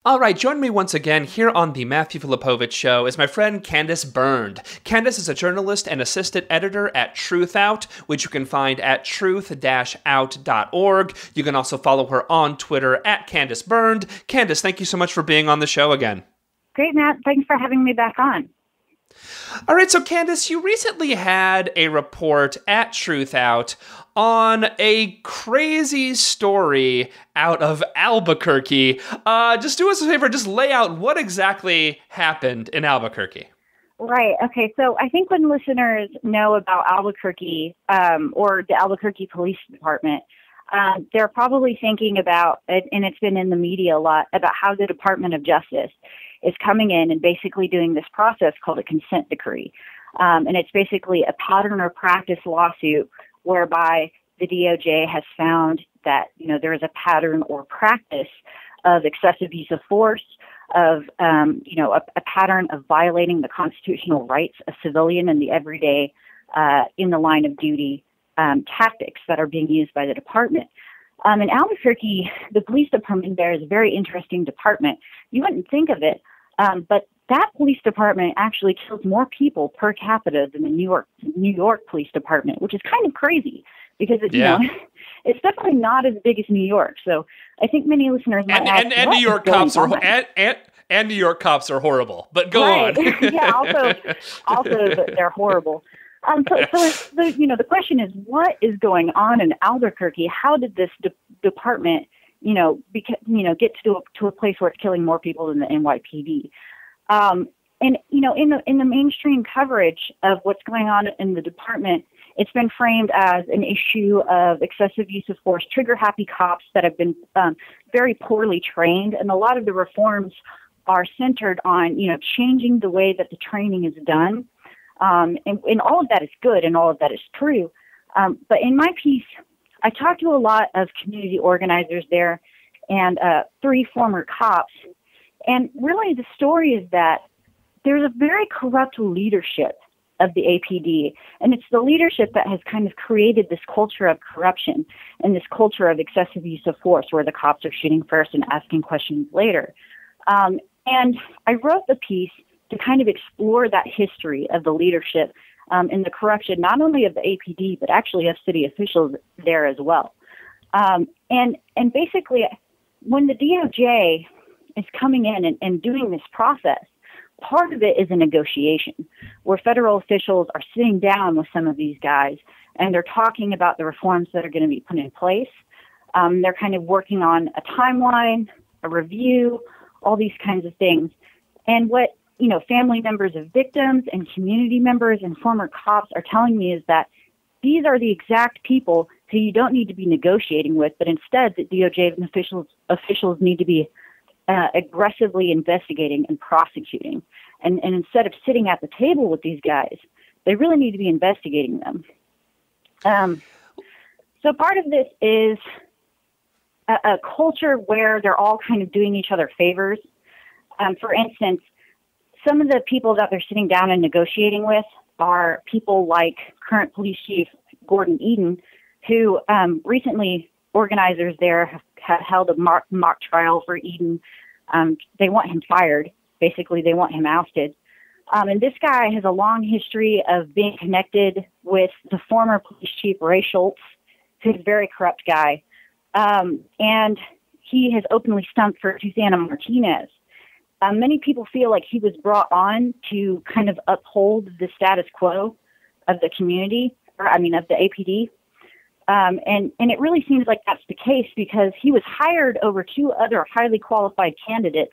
All right, join me once again here on the Matthew Filipowicz Show is my friend Candice Bernd. Candice is a journalist and assistant editor at TruthOut, which you can find at truth-out.org. You can also follow her on Twitter at Candice Bernd. Candice, thank you so much for being on the show again. Great, Matt. Thanks for having me back on. All right, so Candice, you recently had a report at TruthOut on a crazy story out of Albuquerque. Just do us a favor, just lay out what exactly happened in Albuquerque. Right. Okay. So I think when listeners know about Albuquerque or the Albuquerque Police Department, they're probably thinking about, and it's been in the media a lot, about how the Department of Justice is coming in and basically doing this process called a consent decree. And it's basically a pattern or practice lawsuit whereby the DOJ has found that, there is a pattern or practice of excessive use of force, of, a pattern of violating the constitutional rights of civilian and the everyday in the line of duty tactics that are being used by the department. In Albuquerque, the police department there is a very interesting department. You wouldn't think of it, but that police department actually kills more people per capita than the New York Police Department, which is kind of crazy because it's definitely not as big as New York. So I think many listeners might ask, and New York cops are and New York cops are horrible. But go on. Also they're horrible. So the question is, what is going on in Albuquerque? How did this department, get to a place where it's killing more people than the NYPD? And in the mainstream coverage of what's going on in the department, it's been framed as an issue of excessive use of force, trigger-happy cops that have been very poorly trained, and a lot of the reforms are centered on, changing the way that the training is done. And all of that is good and all of that is true. But in my piece, I talked to a lot of community organizers there and 3 former cops. And really the story is that there's a very corrupt leadership of the APD. And it's the leadership that has kind of created this culture of corruption and this culture of excessive use of force where the cops are shooting first and asking questions later. And I wrote the piece to kind of explore that history of the leadership and the corruption, not only of the APD, but actually of city officials there as well. And basically, when the DOJ is coming in and doing this process, part of it is a negotiation where federal officials are sitting down with some of these guys and they're talking about the reforms that are going to be put in place. They're kind of working on a timeline, a review, all these kinds of things. And what family members of victims and community members and former cops are telling me is that these are the exact people who you don't need to be negotiating with, but instead the DOJ and officials need to be aggressively investigating and prosecuting. And instead of sitting at the table with these guys, they really need to be investigating them. So part of this is a culture where they're all kind of doing each other favors. For instance, some of the people that they're sitting down and negotiating with are people like current police chief Gordon Eden, who recently organizers there have held a mock trial for Eden. They want him fired. Basically, they want him ousted. And this guy has a long history of being connected with the former police chief, Ray Schultz, who's a very corrupt guy. And he has openly stumped for Susana Martinez. Many people feel like he was brought on to kind of uphold the status quo of the community, of the APD. And it really seems like that's the case because he was hired over 2 other highly qualified candidates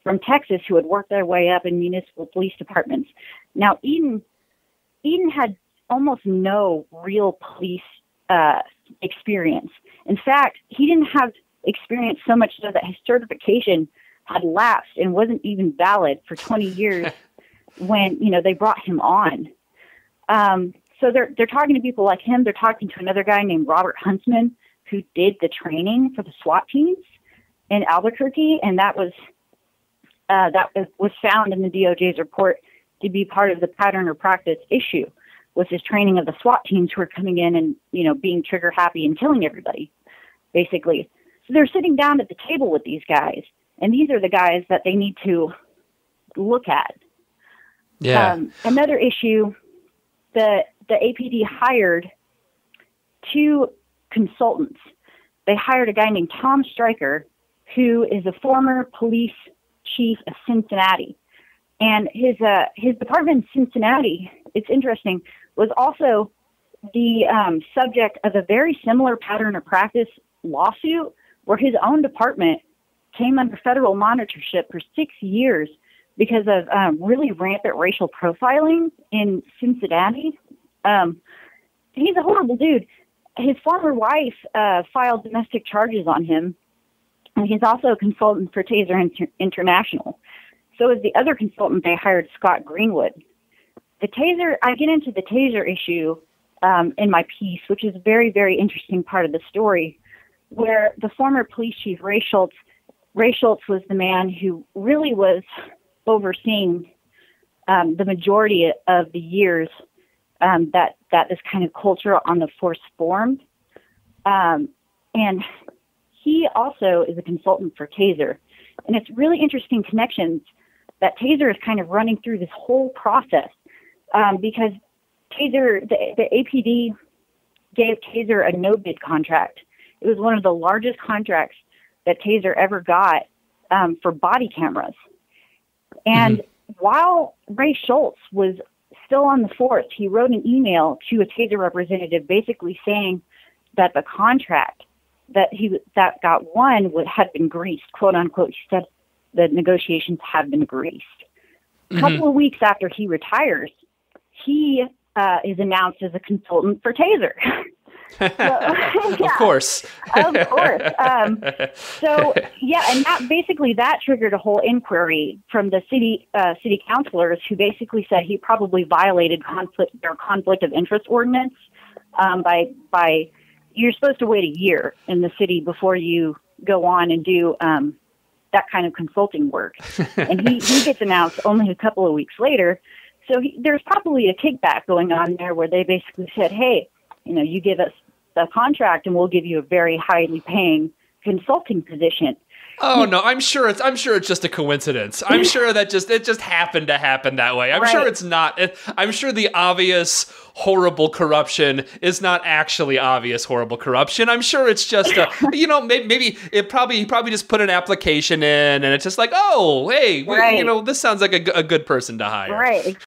from Texas who had worked their way up in municipal police departments. Now, Eden had almost no real police experience. In fact, he didn't have experience so much so that his certification had lapsed and wasn't even valid for 20 years when, they brought him on. So they're talking to people like him. They're talking to another guy named Robert Huntsman who did the training for the SWAT teams in Albuquerque, and that was found in the DOJ's report to be part of the pattern or practice issue, was his training of the SWAT teams who are coming in and, being trigger happy and killing everybody, basically. So they're sitting down at the table with these guys, And these are the guys that they need to look at. Yeah. Another issue, the APD hired 2 consultants. They hired a guy named Tom Stryker, who is a former police chief of Cincinnati. And his department in Cincinnati, it's interesting, was also the subject of a very similar pattern of practice lawsuit where his own department came under federal monitorship for 6 years because of really rampant racial profiling in Cincinnati. He's a horrible dude. His former wife filed domestic charges on him, and he's also a consultant for Taser International. So is the other consultant they hired, Scott Greenwood. The Taser, I get into the Taser issue in my piece, which is a very, very interesting part of the story, where the former police chief, Ray Schultz was the man who really was overseeing the majority of the years that this kind of culture on the force formed. And he also is a consultant for Taser. And it's really interesting connections that Taser is kind of running through this whole process because Taser, the APD gave Taser a no-bid contract. It was one of the largest contracts that Taser ever got for body cameras. And while Ray Schultz was still on the force, he wrote an email to a Taser representative basically saying that the contract that got won had been greased, quote unquote. He said the negotiations have been greased. A couple of weeks after he retires, he is announced as a consultant for Taser. So, yeah, Of course. Of course. So, yeah, and that triggered a whole inquiry from the city councilors who basically said he probably violated their conflict of interest ordinance by you're supposed to wait a year in the city before you go on and do that kind of consulting work. And he gets announced only a couple of weeks later. So there's probably a kickback going on there where they basically said, hey, you give us the contract and we'll give you a very highly paying consulting position. Oh no, I'm sure it's just a coincidence. I'm sure that it just happened to happen that way. I'm sure it's not. I'm sure the obvious horrible corruption is not actually obvious horrible corruption. I'm sure it's just maybe he probably just put an application in and it's just like, oh hey, this sounds like a good person to hire. Right.